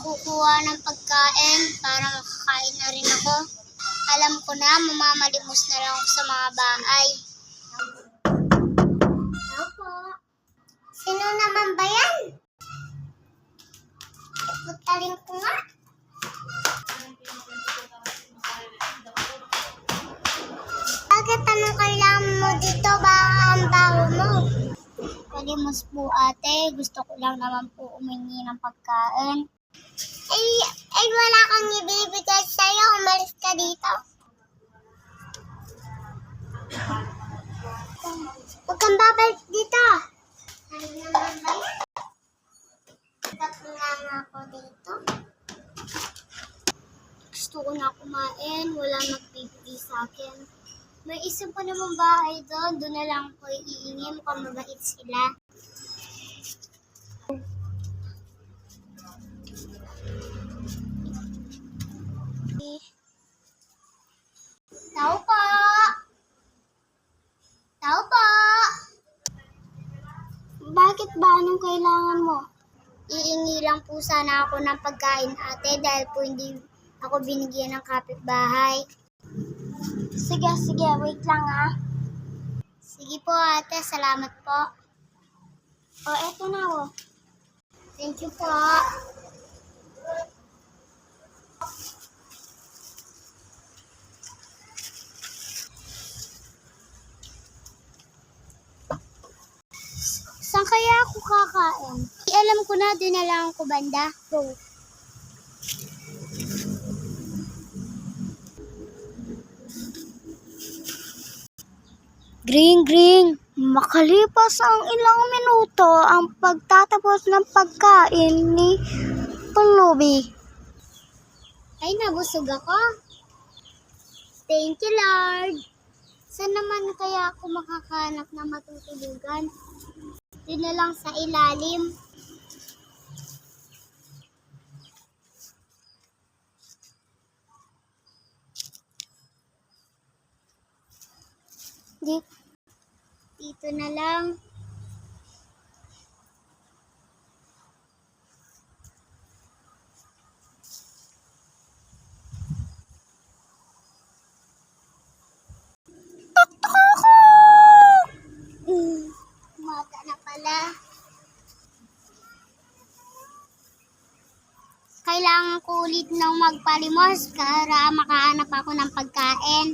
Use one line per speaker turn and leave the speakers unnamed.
kukuha ng pagkain para makakain na rin ako. Alam ko na, mamamalimos na lang ako sa mga bahay. Opo. Sino naman ba yan? Iputarin ko nga. Bakit anong kailangan mo dito? Baka ang baho mo. Palimos po ate, gusto ko lang naman po umingi ng pagkain. Ay wala kang ibibigay sa'yo, umalis ka dito. Huwag kang babalik dito. Ano naman ba yan? Tapos nga ako dito. Gusto ko na kumain, wala magbibigay sa akin. May isa pa namang bahay doon na lang ko iingi, mukhang mabait sila. Tao po! Tao po! Bakit ba? Anong kailangan mo? Iingi lang po sana ako ng pagkain ate dahil po hindi ako binigyan ng kapitbahay. Sige, wait lang ah. Sige po ate, salamat po. Eto na oh. Thank you po. Saan kaya ako kakain? Alam ko na, doon na lang ako banda. Go. Gring, makalipas ang ilang minuto ang pagtatapos ng pagkain ni Pulubi. Ay, nabusog ako. Thank you, Lord. Saan naman kaya ako makakahanap na matutulugan? Doon na lang sa ilalim. Dito na lang. Mata na pala. Kailangan ko ulit ng magpalimos para makahanap ako ng pagkain.